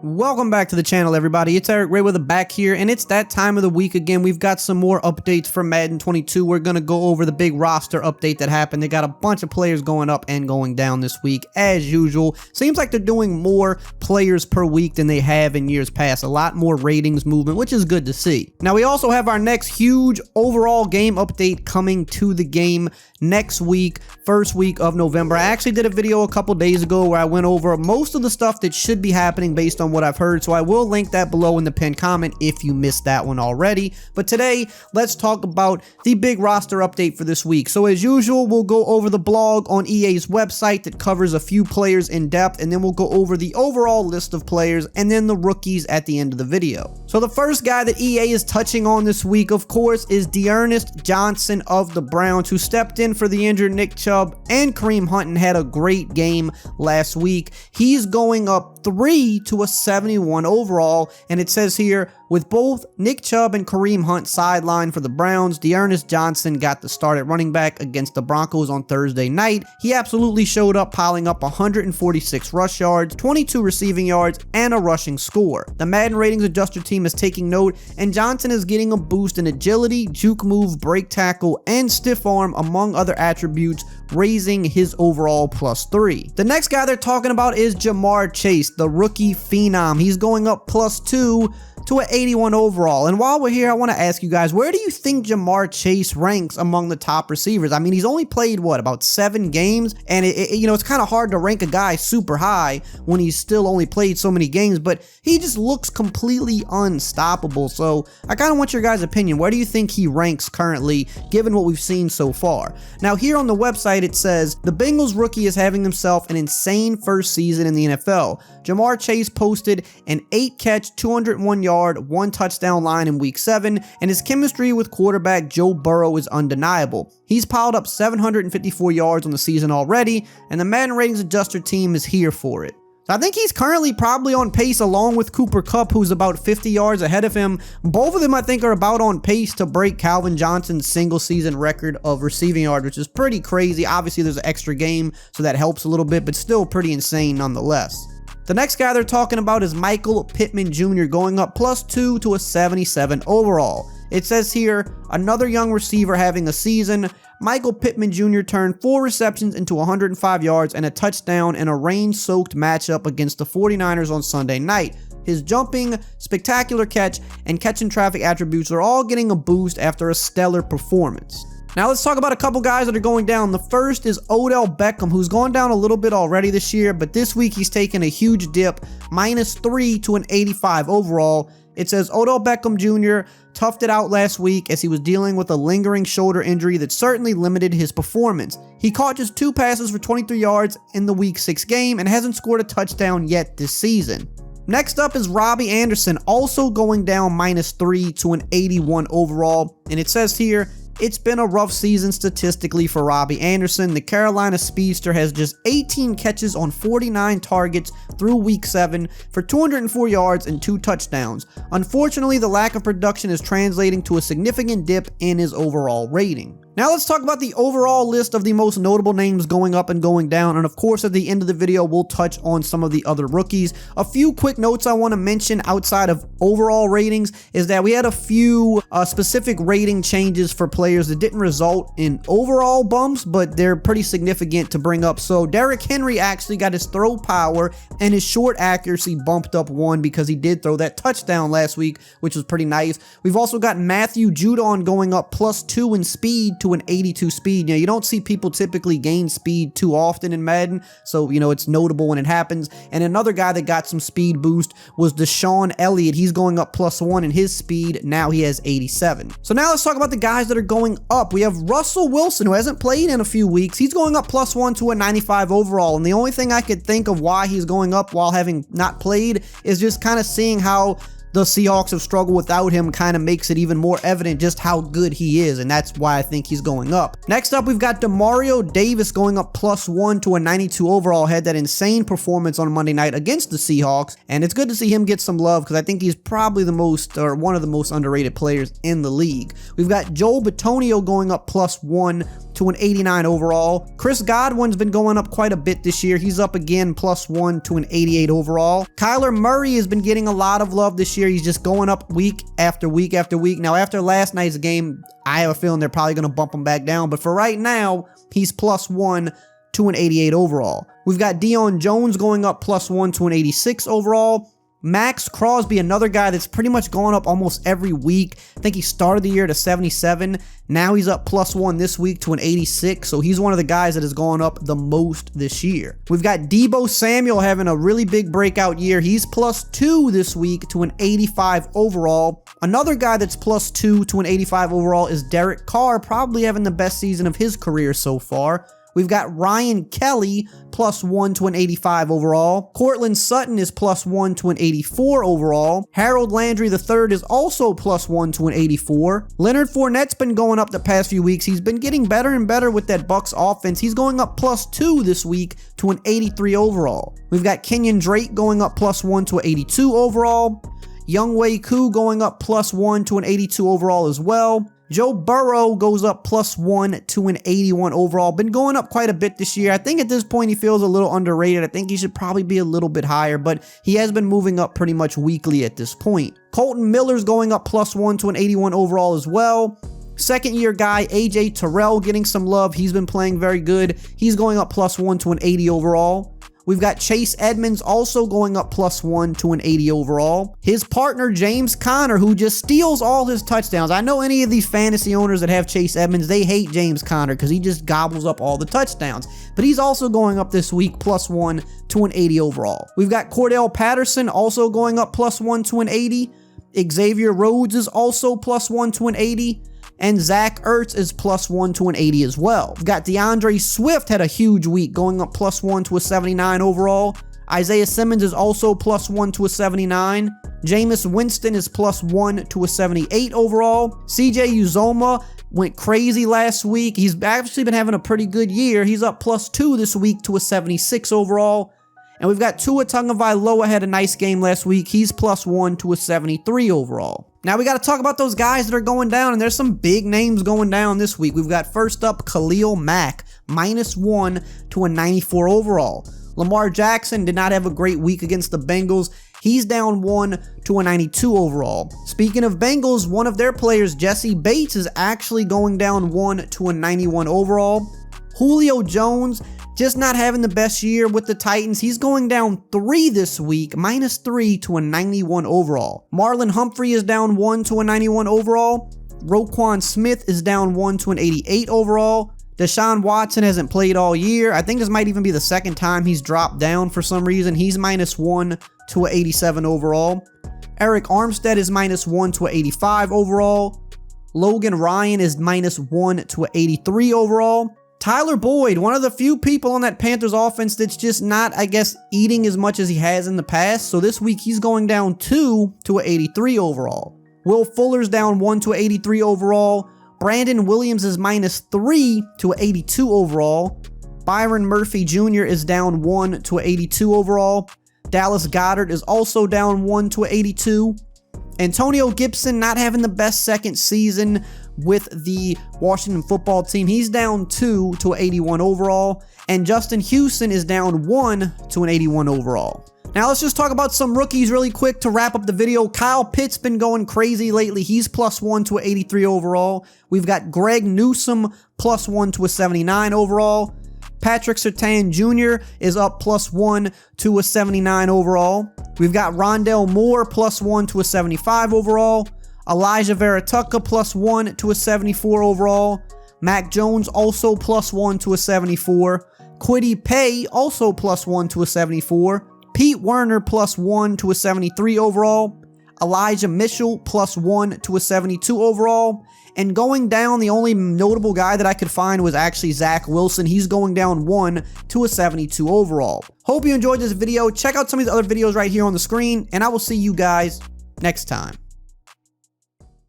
Welcome back to the channel, everybody. It's EricRayweather back here, and it's that time of the week again. We've got some more updates for Madden 22. We're going to go over the big roster update that happened. They got a bunch of players going up and going down this week, as usual. Seems like they're doing more players per week than they have in years past. A lot more ratings movement, which is good to see. Now, we also have our next huge overall game update coming to the game next week, first week of November. I actually did a video a couple days ago where I went over most of the stuff that should be happening based on what I've heard, so I will link that below in the pinned comment if you missed that one already. But today, let's talk about the big roster update for this week. So as usual, we'll go over the blog on EA's website that covers a few players in depth, and then we'll go over the overall list of players and then the rookies at the end of the video. So the first guy that EA is touching on this week, of course, is D'Ernest Johnson of the Browns, who stepped in for the injured Nick Chubb and Kareem Hunt and had a great game last week. He's going up 3 to a 71 overall, and it says here, with both Nick Chubb and Kareem Hunt sidelined for the Browns, D'Ernest Johnson got the start at running back against the Broncos on Thursday night. He absolutely showed up, piling up 146 rush yards, 22 receiving yards, and a rushing score. The Madden ratings adjuster team is taking note, and Johnson is getting a boost in agility, juke move, break tackle, and stiff arm, among other attributes, raising his overall +3. The next guy they're talking about is Ja'Marr Chase, the rookie phenom. He's going up +2 to an 81 overall. And while we're here, I want to ask you guys, where do you think Ja'Marr Chase ranks among the top receivers? I mean, he's only played, what, about 7 games? And, it's kind of hard to rank a guy super high when he's still only played so many games, but he just looks completely unstoppable. So I kind of want your guys' opinion. Where do you think he ranks currently, given what we've seen so far? Now, here on the website, it says, the Bengals rookie is having himself an insane first season in the NFL. Ja'Marr Chase posted an 8-catch, 201-yard, 1-touchdown line in week 7, and his chemistry with quarterback Joe Burrow is undeniable. He's piled up 754 yards on the season already, and the Madden ratings adjuster team is here for it. So I think he's currently probably on pace along with Cooper Kupp, who's about 50 yards ahead of him. Both of them, I think, are about on pace to break Calvin Johnson's single season record of receiving yards, which is pretty crazy. Obviously, there's an extra game, so that helps a little bit, but still pretty insane nonetheless. The next guy they're talking about is Michael Pittman Jr. going up +2 to a 77 overall. It says here, another young receiver having a season. Michael Pittman Jr. turned 4 receptions into 105 yards and a touchdown in a rain-soaked matchup against the 49ers on Sunday night. His jumping, spectacular catch, and catching traffic attributes are all getting a boost after a stellar performance. Now let's talk about a couple guys that are going down. The first is Odell Beckham, who's gone down a little bit already this year, but this week he's taken a huge dip, -3 to an 85 overall. It says Odell Beckham Jr. toughed it out last week as he was dealing with a lingering shoulder injury that certainly limited his performance. He caught just 2 passes for 23 yards in the week 6 game and hasn't scored a touchdown yet this season. Next up is Robbie Anderson, also going down -3 to an 81 overall, and it says here, it's been a rough season statistically for Robbie Anderson. The Carolina speedster has just 18 catches on 49 targets through week 7 for 204 yards and 2 touchdowns. Unfortunately, the lack of production is translating to a significant dip in his overall rating. Now let's talk about the overall list of the most notable names going up and going down, and of course at the end of the video we'll touch on some of the other rookies. A few quick notes I want to mention outside of overall ratings is that we had a few specific rating changes for players that didn't result in overall bumps, but they're pretty significant to bring up. So Derrick Henry actually got his throw power and his short accuracy bumped up 1 because he did throw that touchdown last week, which was pretty nice. We've also got Matthew Judon going up +2 in speed to an 82 speed. You don't see people typically gain speed too often in Madden, so it's notable when it happens. And another guy that got some speed boost was Deshaun Elliott. He's going up +1 in his speed. Now he has 87. So now let's talk about the guys that are going up. We have Russell Wilson, who hasn't played in a few weeks. He's going up +1 to a 95 overall, and the only thing I could think of why he's going up while having not played is just kind of seeing how the Seahawks have struggled without him kind of makes it even more evident just how good he is, and that's why I think he's going up. Next up, we've got Demario Davis going up +1 to a 92 overall. Had that insane performance on Monday night against the Seahawks, and it's good to see him get some love because I think he's probably the most, or one of the most underrated players in the league. We've got Joel Bitonio going up +1 to to an 89 overall. Chris Godwin's been going up quite a bit this year. He's up again +1 to an 88 overall. Kyler Murray has been getting a lot of love this year. He's just going up week after week after week. Now, after last night's game, I have a feeling they're probably going to bump him back down. But for right now, he's +1 to an 88 overall. We've got Deion Jones going up +1 to an 86 overall. Max Crosby, another guy that's pretty much going up almost every week. I think he started the year to 77. Now he's up +1 this week to an 86. So he's one of the guys that has gone up the most this year. We've got Deebo Samuel having a really big breakout year. He's +2 this week to an 85 overall. Another guy that's +2 to an 85 overall is Derek Carr, probably having the best season of his career so far. We've got Ryan Kelly +1 to an 85 overall. Cortland Sutton is +1 to an 84 overall. Harold Landry III is also +1 to an 84. Leonard Fournette's been going up the past few weeks. He's been getting better and better with that Bucs offense. He's going up +2 this week to an 83 overall. We've got Kenyon Drake going up +1 to an 82 overall. Younghoe Koo going up +1 to an 82 overall as well. Joe Burrow goes up +1 to an 81 overall. Been going up quite a bit this year. I think at this point he feels a little underrated. I think he should probably be a little bit higher, but he has been moving up pretty much weekly at this point. Colton Miller's going up +1 to an 81 overall as well. Second year guy AJ Terrell getting some love. He's been playing very good. He's going up +1 to an 80 overall. We've got Chase Edmonds also going up +1 to an 80 overall. His partner, James Conner, who just steals all his touchdowns. I know any of these fantasy owners that have Chase Edmonds, they hate James Conner because he just gobbles up all the touchdowns. But he's also going up this week +1 to an 80 overall. We've got Cordell Patterson also going up +1 to an 80. Xavier Rhodes is also +1 to an 80. And Zach Ertz is +1 to an 80 as well. We've got DeAndre Swift had a huge week going up +1 to a 79 overall. Isaiah Simmons is also +1 to a 79. Jameis Winston is +1 to a 78 overall. CJ Uzomah went crazy last week. He's actually been having a pretty good year. He's up +2 this week to a 76 overall. And we've got Tua Tagovailoa had a nice game last week. He's +1 to a 73 overall. Now we got to talk about those guys that are going down, and there's some big names going down this week. We've got first up Khalil Mack, -1 to a 94 overall. Lamar Jackson did not have a great week against the Bengals. He's down 1 to a 92 overall. Speaking of Bengals, one of their players, Jesse Bates, is actually going down 1 to a 91 overall. Julio Jones just not having the best year with the Titans. He's going down 3 this week, -3 to a 91 overall. Marlon Humphrey is down 1 to a 91 overall. Roquan Smith is down 1 to an 88 overall. Deshaun Watson hasn't played all year. I think this might even be the second time he's dropped down for some reason. He's -1 to a 87 overall. Eric Armstead is -1 to a 85 overall. Logan Ryan is -1 to a 83 overall. Tyler Boyd, one of the few people on that Panthers offense that's just not, I guess, eating as much as he has in the past. So this week he's going down 2 to an 83 overall. Will Fuller's down 1 to an 83 overall. Brandon Williams is -3 to an 82 overall. Byron Murphy Jr. is down 1 to an 82 overall. Dallas Goedert is also down 1 to an 82. Antonio Gibson not having the best second season with the Washington football team. He's down 2 to an 81 overall. And Justin Houston is down 1 to an 81 overall. Now let's just talk about some rookies really quick to wrap up the video. Kyle Pitts been going crazy lately. He's +1 to an 83 overall. We've got Greg Newsome +1 to a 79 overall. Patrick Surtain Jr. is up +1 to a 79 overall. We've got Rondale Moore +1 to a 75 overall. Elijah Vera Tucker +1 to a 74 overall. Mac Jones also +1 to a 74. Kwity Paye also +1 to a 74. Pete Werner +1 to a 73 overall. Elijah Mitchell +1 to a 72 overall. And going down, the only notable guy that I could find was actually Zach Wilson. He's going down 1 to a 72 overall. Hope you enjoyed this video. Check out some of these other videos right here on the screen, and I will see you guys next time.